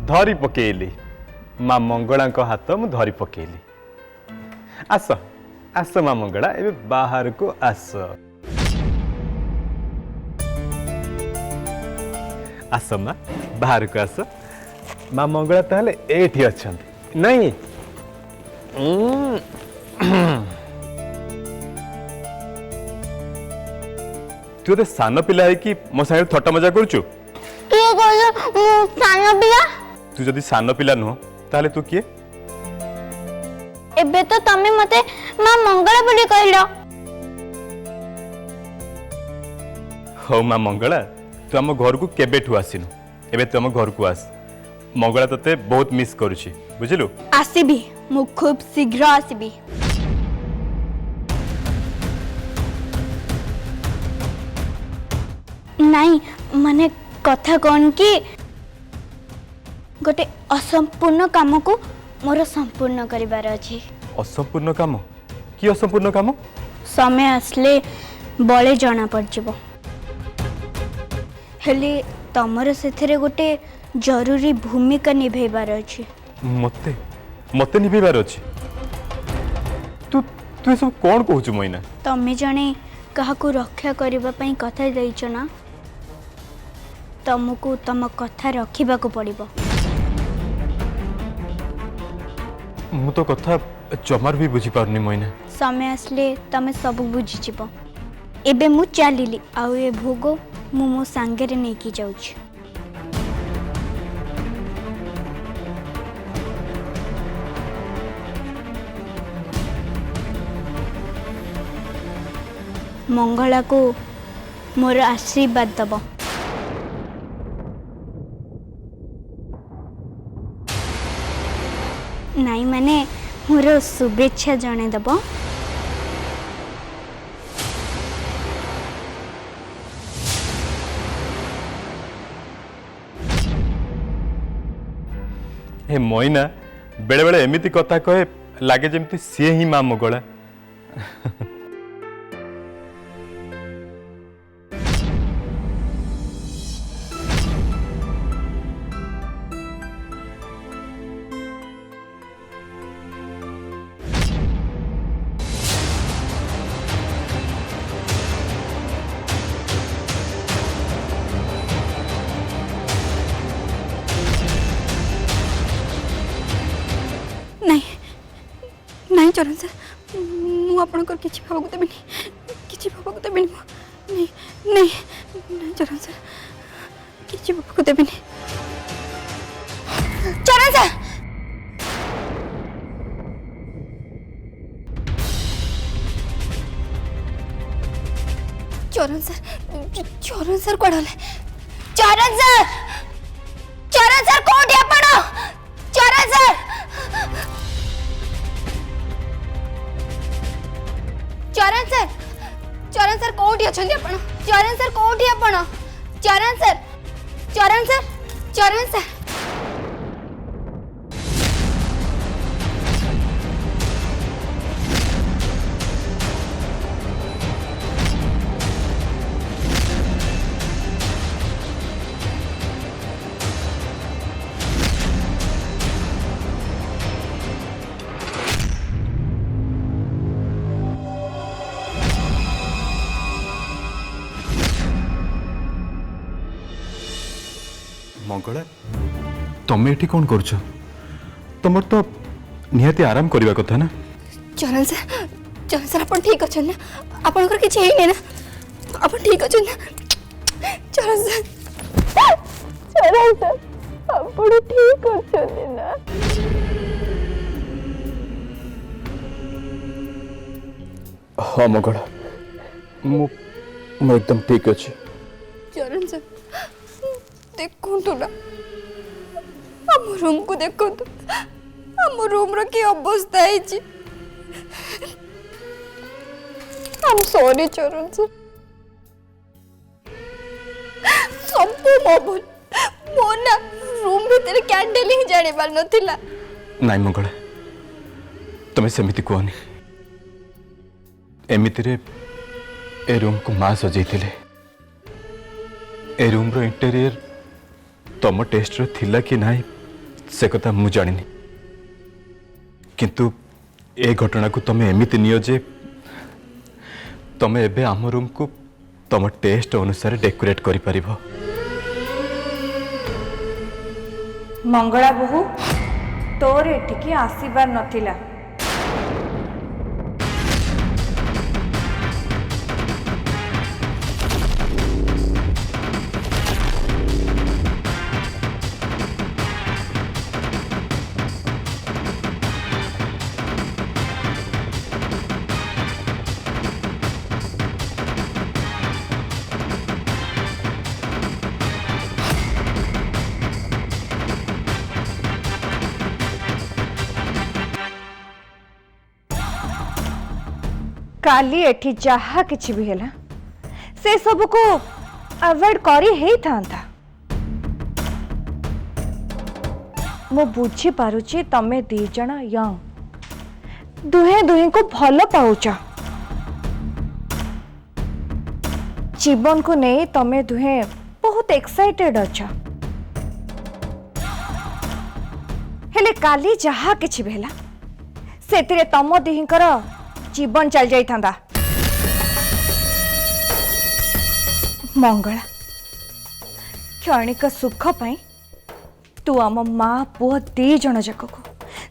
धरी पकेली माँ मंगला हाथ मु धरी पकेली। आस आस माँ मंगला ए बाहर को आस आस माँ बाहर को आस। माँ मंगला ताहले एठी अछंती नहीं? तू तो सान पिला है कि मो साथ थट्टा मजा करुचु? तू जदि सान पिला नुह ताहले तू किए? एबे तो तमे मते मां मंगला बोली कहलो। हो माँ मंगला तू आम घर को केबेठू आसिनु एबे तू आम घर को आस। मंगला तते बहुत मिस करुची बुझिलु? आसीबी मु खूब शीघ्र आसीबी। नहीं माने कथा कौन कि गोटे असंपूर्ण काम को मोर संपूर्ण करिवार अछि। असंपूर्ण काम कि असंपूर्ण काम? समय आसले बळे जणा पड़जिबो। हेले तमर सेथरे गोटे जरूरी भूमिका निभेबार अछि। मते मते निभेबार अछि? तू तू सब कोन कहूछु मोइना? तमे जणे काहाकू रक्षा करबा पई कथा दैछ ना, तमको तम कथा रखिबा को पड़िबो। मु तो कथा जमार भी बुझी पारनी मोइना। समय आसले तमे सब बुझी जिवो। एबे मु चलिली आउ ए भोग मु मो सांगरे नेकी जाउछि। मंगला को मोर आशीर्वाद दब। नाई माने मोर शुभेच्छा जणे दब। हे मोइना बेले बेले एमिति कथा कहे लागे जेमती सी ही माँ मंगला। नहीं चरण सर मु आपनकर किछि भाबक देबिनी किछि भाबक देबिनी नहीं नहीं नहीं चरण सर किछि भाबक देबिनी। चरण सर चरण सर कोडले चरण सर कोठी आपण चरण सर चरण सर कोठी अछंती आपण? चरण सर कोठी आपण? चरण सर मंगला तमे एठी कौन करछ? तमर तो निहाती आराम करबा कथा ना। चरण सर अपन ठीक अछन ना? आपनकर किछि हेइ नै ना? अपन ठीक अछन ना? चरण सर अपन ठीक अछन ना? हाँ मंगला मु एकदम ठीक अछि। चरण सर देखो ना आम रूम को देखो आम रूम रो की अवस्था है जी। I'm sorry चरण सर सब मोबन मोना रूम भीतर कैंडल ही जाने पार नथिला। नाई मंगला तमे सेमिति कोनी एमिति रे ए रूम को मां सजैथिले। ए रूम रो इंटीरियर तम टेस्ट रो थिला कि नाही से कथा मु जानी किंतु ए घटना को तमे एमिति नियो जे तमे एबे आम रूम को तम टेस्ट अनुसार डेकोरेट करि परिबो। मंगला बहु तोर एठिकी आसीबार नथिला। काली एठी जहा किछि भी हैला से सब को अवॉइड करी हेई थांता। मो बुझी पारुची तमे दी जना यंग दुहे दुहे को भलो पाउच जीवन को नहीं तमे दुहे बहुत एक्साइटेड अच्छा हेले काली जहा किछि भी हैला सेतिरे तम दिहिंकर जीवन चल जाई थांदा। मंगला क्षणिक सुख पाई तू आम माँ पुआ दी जन जाक को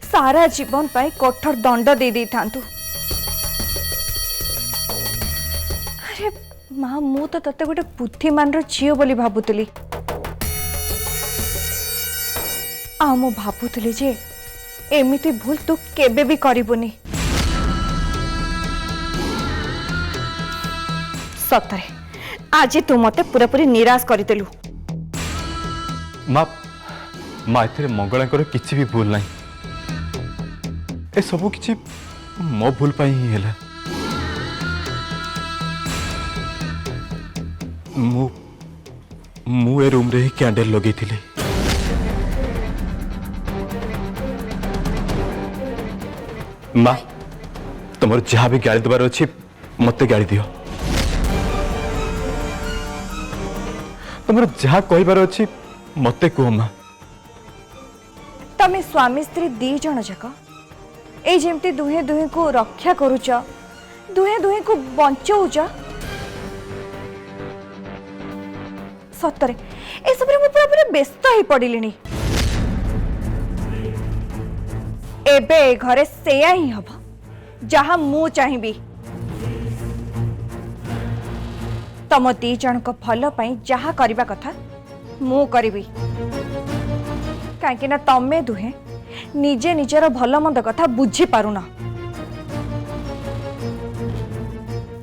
सारा जीवन पाई कठोर दंड दे दी थांतु। अरे माँ मु तो तते गोटे बुद्धिमान झील बोली भाबुतली आ मु भाबुतली जे एमिति भूल तू केबे भी करिबुनी। सतरे आज तू मते पूरा पूरी निराश करदेलु। माँ माँ एथे मंगला किसी भी भूल नहीं ए सब किछि मो भूल पाई ही हैला। मु ए रूम रे ही कैंडल लगे थिले माँ तुम जहाँ भी गाड़ी दबार अच्छी मत गाड़ी दियो तुम जहाँ कहबार अच्छी मत कह माँ। तमे स्वामी स्त्री दी जन जाक ए जेमती दुहे दुहे को रक्षा करूच दुहे दुहे को बंचौच सतरे ए सब मु पूरा पूरा व्यस्त ही पड़िलिनी। एबे घरे सेया ही हब जहाँ मु चाहिबी तम दी जन को भल पाई जहाँ करबा कथा मु करिबी काहे ना तमे दुहे निजे निजर भल मंद कथा बुझी पारुना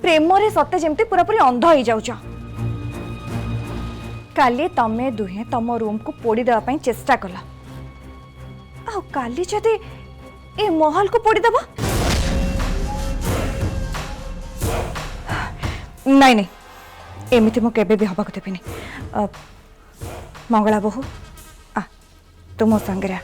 प्रेम रे सते जेमती पूरा पूरी अंध हो जाउछ। काली तमे दुहे तम रूम को पोड़ी देवा पाई चेष्टा कला आ काली जदि ए महल को पोड़ी देबा नहीं नहीं एमिति मो केबे भी हबा को देबिनी। मंगला बहु आ तू मो संगे आ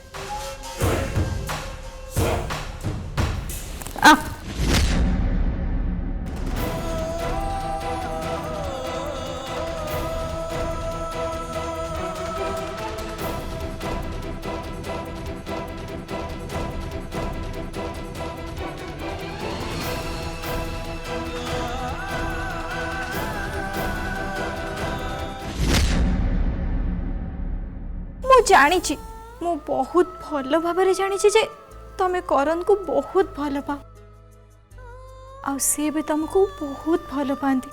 जानी मु बहुत भल भाव जानी जे तमे करन को बहुत भल पाओ आ से भी तुमको बहुत भल पाती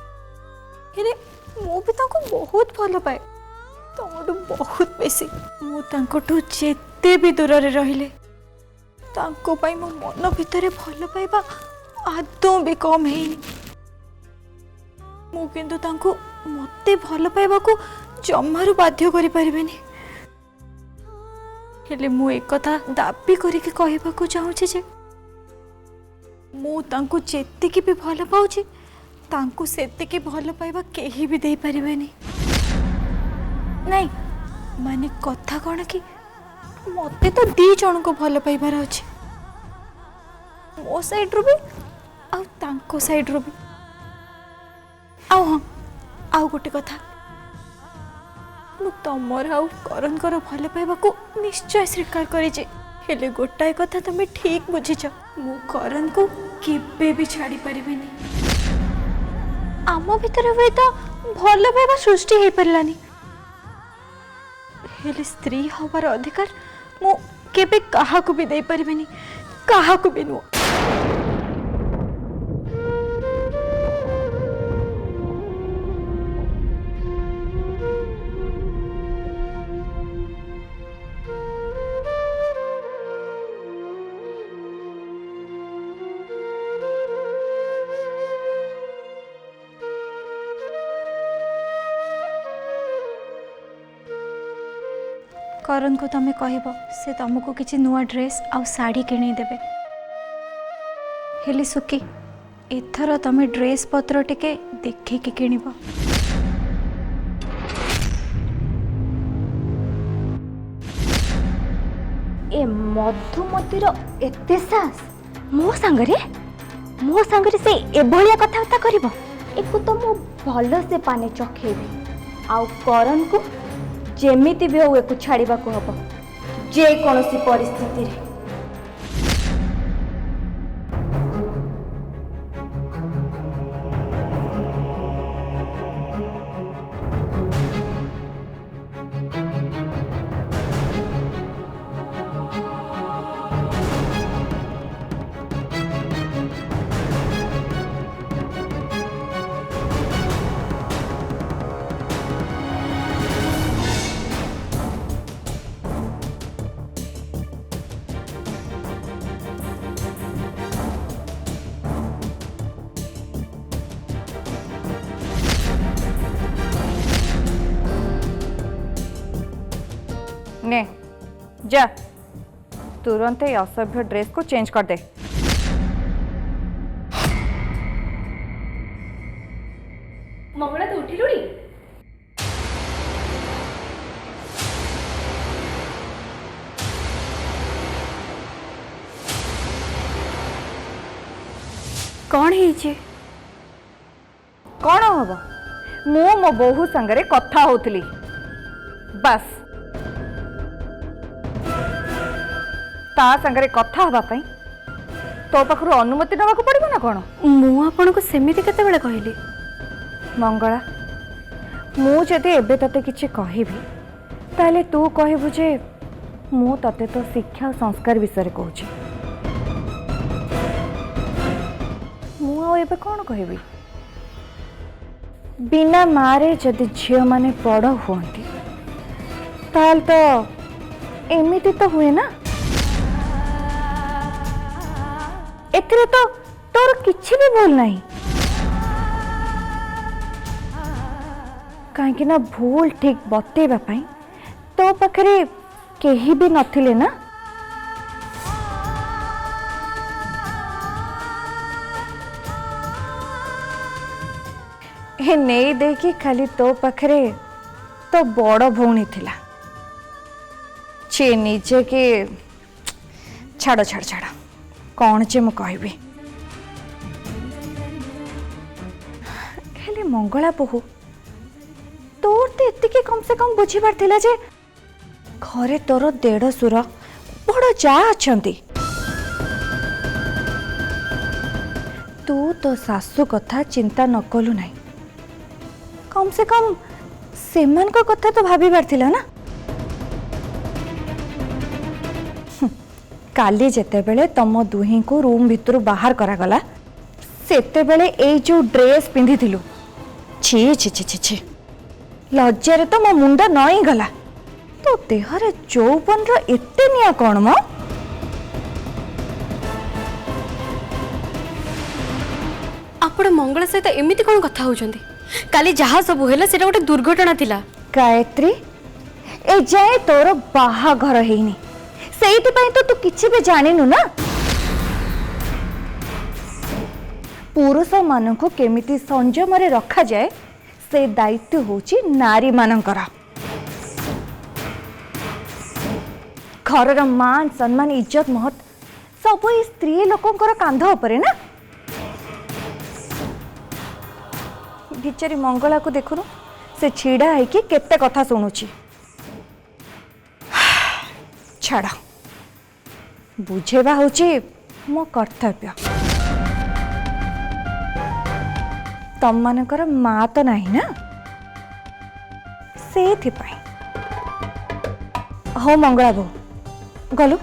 हेरे मु भी ताको बहुत भल पाए तुमठू बहुत बेसी मु तांकोठू जेते भी दूर रे रहिले तांको पाई मो मन भितरे भल पाइबा आदौ भी कम हेनी मु किंतु तांको मते भल पाइबा को जम्मारू बाध्य करि परिबेनी हेले मु एक कथा दाबी करिके कहबाको चाहूछि जे मु तांको जेतिकी भी भल पाउछि तांको सेतिकी भल पाइबा केही भी दे परिबेनी नहीं माने कथा कोन कि मते तो दी जण को भल पाइबार अछि मो साइड रो भी आ तांको साइड रो भी आ हां आ गोटे कथा मु तमर आउ करणकर भल पाइबा को निश्चय स्वीकार करिजे हेले गोटाए कथा तमे ठीक बुझिछ मु करण को केबे भी छाड़ी परिबेनी आम भीतर हुए तो भल पाइबा सृष्टि हे परलानी हेले स्त्री हबार अधिकार मु केबे काहा को भी दे परिबेनी काहा को भी नु करण को तमे कहब से तुमको किसी नुआ ड्रेस आउ साड़ी किणी देबे हेली सुकी एथर तमे ड्रेस पत्र टिके देखे कि किणिब ए मधुमतीर एते सास मो सांगरे से एभलिया कथाबार्ता करिवो एकु तो मु भल से पानी चखेबी आउ करण को जेमिति भी हो एकु छाड़ीबा को हबो जे कोनोसी परिस्थिति रे ने जा तुरंत ये असभ्य ड्रेस को चेंज कर दे मंगला तो उठिलुणी कौन है कौन हम मु मो बोहू संगरे कथा होतली बस ता संगरे कथा हवा पई तो पाखरु अनुमति नवा को पड़िबो ना कोन मु आपन को सेमिति केते बेले कहली मंगला मु जदि एबे तते किछि कहिबी ताले तू कहबु जे मु तते तो शिक्षा और संस्कार विषय कहूची मु आ एबे कोन कहबी बिना मारे जदि झियो माने बड़ हुअंती ताल तो एमिति तो हुए ना एथिरे तो तोर किछि भी भूल नहीं कहीं ना भूल ठीक बतेबा पई तो पाखरे केही भी नथिले ना हे नहीं देखी खाली तो पाखरे तो बड़ भौणी थिला चे निजे के छाड़ छाड़ छाड़ कौन जे मु कहबी हेले मंगला बहु तोर तो एतिके कम से कम बुझी पारथिला जे घरे तोर देढ़ सुर बड़ जा अछंती तू तो सासू कथा चिंता न कलु नहीं कम से कम सेमान को कथा तो भाभी पारथिला ना काली जेते बेले तम दुही को रूम भितर बाहर करा गला सेते बेले ए जो ड्रेस पिंधि थिलु छी छी छी छी छी लज्जारे तो मो मुंडा नई गला तो देहरे चौपन रो एते निया कोन मो आपण मंगला सहित एमिति कोन कथा होउछंती काली जहा सब होला सेटा गोटे दुर्घटना थिला गायत्री ए जाए तोर बाहा घर हेनी सेइति पई तो तू किछि भी जानिनु ना पुरुष मान को केमिति संयम रे रखा जाए से दायित्व होची नारी मानकर घर मान सम्मान इज्जत महत सब स्त्री लोकंकर कांध उपरे ना बिचारी मंगला को देखुनु से छिड़ा है कि केते कथा शुणुची छाड़ बुझेबा होची मो कर्तव्य तम मानकर माँ तो नहीं ना से हो मंगला बो गलु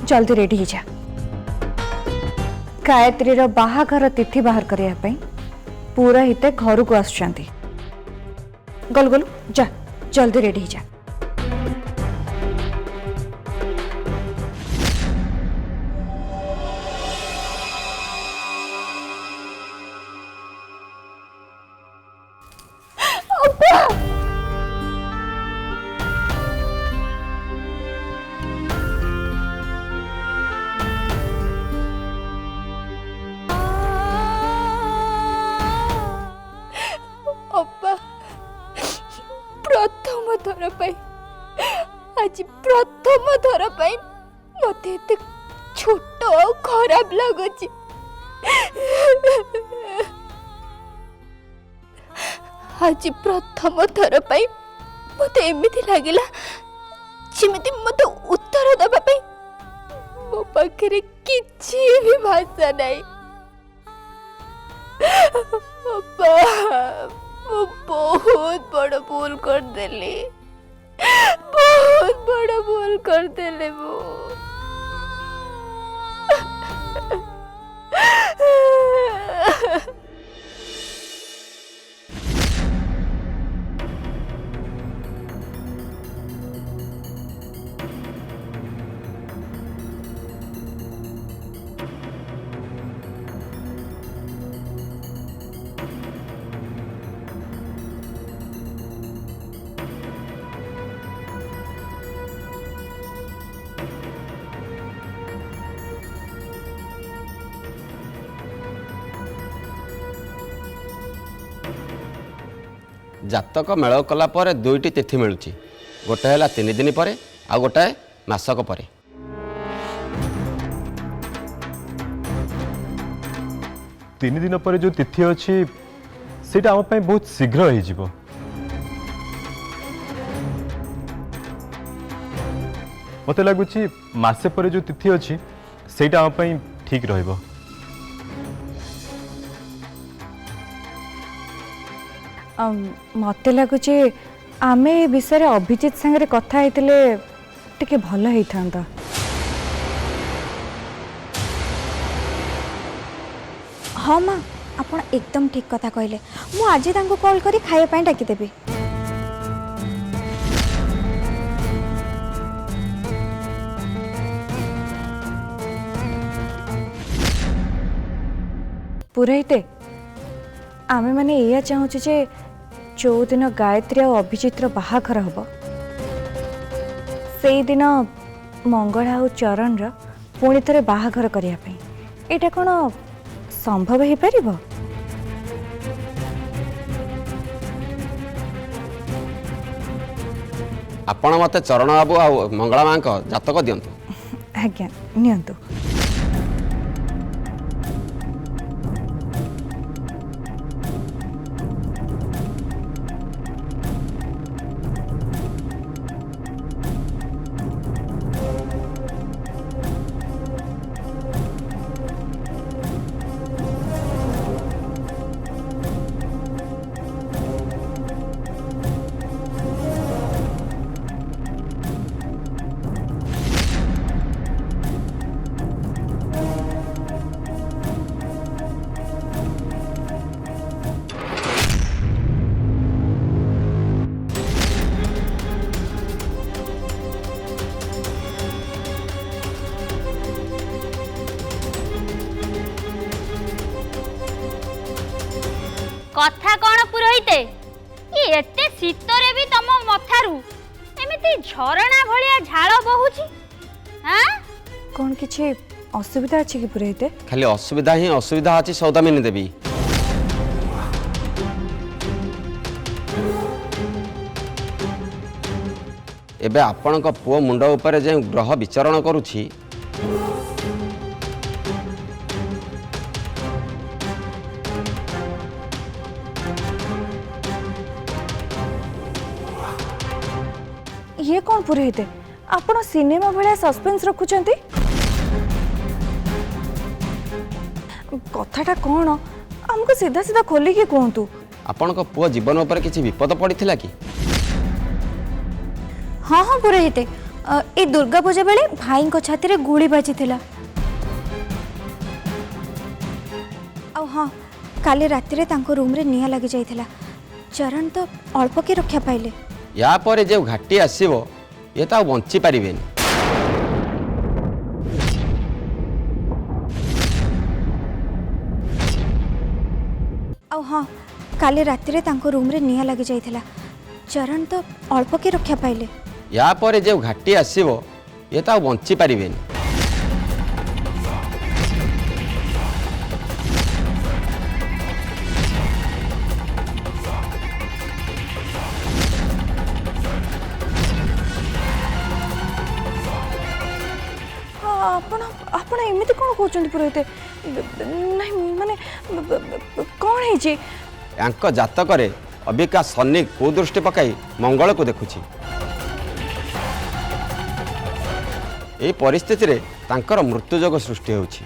जल्दी रेडी ही जा गायत्री रो बाहाघर तिथि बाहर करिया पई पूरा हिते घर को आसुचंती गलु गलु जा जल्दी रेडी ही जा प्रथम थर आज प्रथम थर मत छोट और खराब लगुच आज प्रथम थर मत एमती लगिला जिमिति मत उत्तर दबा मो पाखे किछि भी भाषा नहीं बहुत बड़ भूल कर देली बहुत बड़ भूल कर देले वो जातक मेल कला पर दुईटी तिथि मिलुची गोटे है 3 दिन पर आ गोटे मासक पर 3 दिन पर जो तिथि अच्छी सेटा आम ପାଇଁ बहुत शीघ्र हो जिवो मते लागुची मासे पर जो तिथि अच्छी सेटा आम ପାଇଁ ठीक रहइबो मत लगुच आमे ए विषय अभिजीत संगे कथा होते टिके भल होता हाँ माँ आपण एकदम ठीक कथा कहले मु आज तांको कॉल करी खाया पाए डाकी देबी पुरोहिते आमे माने एया चाहूँ जे जो दिन गायत्री और अभिजीत बाहाघर हम से दिन मंगला और चरण पुणी थे बाहाघर करने यहाँ कौन संभव हो पार आपण मते चरण बाबू आ मंगला माँ जातक दियंतु आज्ञा नियंतु कथा कौन पुरोहिते एते शीतरे भी तम मथारू एमिति झरणा भलिया झाଳ बहुची हां कौन किछि असुविधा अछि कि पुरोहिते खाली असुविधा ही असुविधा अछि सौदामिनी देवी एबे आपणक पुओ मुंड ऊपर जे ग्रह विचरण करूछि ये कौन पुरोहित आपण सिनेमा भाया सस्पेंस रखुचंती कथाटा कौन आमको सीधा सीधा खोलिकी कहतु ଆପଣଙ୍କ ପୁଅ ଜୀବନ ଉପରେ କିଛି ବିପଦ ପଡ଼ିଥିଲା କି? हाँ हाँ पुरोहित ए दुर्गा पूजा बेले भाई को छाती रे गुली बाजी थिला आ हाँ काली राति रे तांको रूम रे निया लगी जाइथिला चरण तो अल्प के रक्षा पाइले या ପରେ ଯେଉଁ ଘାଟି ଆସିବ ଇଏ ତ ଆଉ ବଞ୍ଚି ପାରିବେନି। आ हाँ काली राति रे तांको रूम रे निया लगी जाइथिला चरण तो अल्प के रक्षा पाइले या ପରେ ଯେଉଁ ଘାଟି ଆସିବ ଇଏ ତ ଆଉ ବଞ୍ଚି ପାରିବେନି। आपण आपण एमिति कौन कहउचंती पुरोहित नहीं माने कौन है जी ୟାଙ୍କ ଜାତକରେ ଅବିକା ଶନି କୁଦୃଷ୍ଟି ପକାଇ ମଙ୍ଗଳକୁ ଦେଖୁଛି। ଏହି ପରିସ୍ଥିତିରେ ତାଙ୍କର ମୃତ୍ୟୁ ଯୋଗ ସୃଷ୍ଟି ହେଉଛି।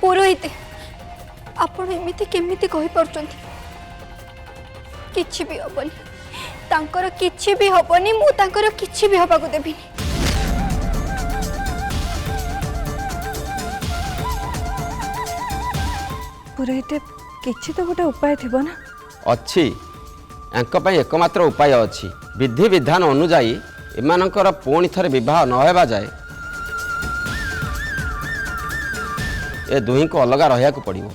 पुरोहित आपण एमिति केमिति कहि परचंती किछि भी हबनी तांकर किछि भी हबनी मु तांकर किछि भी हबाको देबिनी। पुरोहित किछि तो गोटे उपाय थिबो ना ଅଛି ୟାଙ୍କ ପାଇଁ ଏକମାତ୍ର ଉପାୟ ଅଛି ବିଧି ବିଧାନ ଅନୁଯାୟୀ ଏମାନଙ୍କର ପୁଣି ଥରେ ବିବାହ ନ ହେବା ଯାଏ ଏ ଦୁହିଁଙ୍କୁ ଅଲଗା ରହିବାକୁ ପଡ଼ିବ।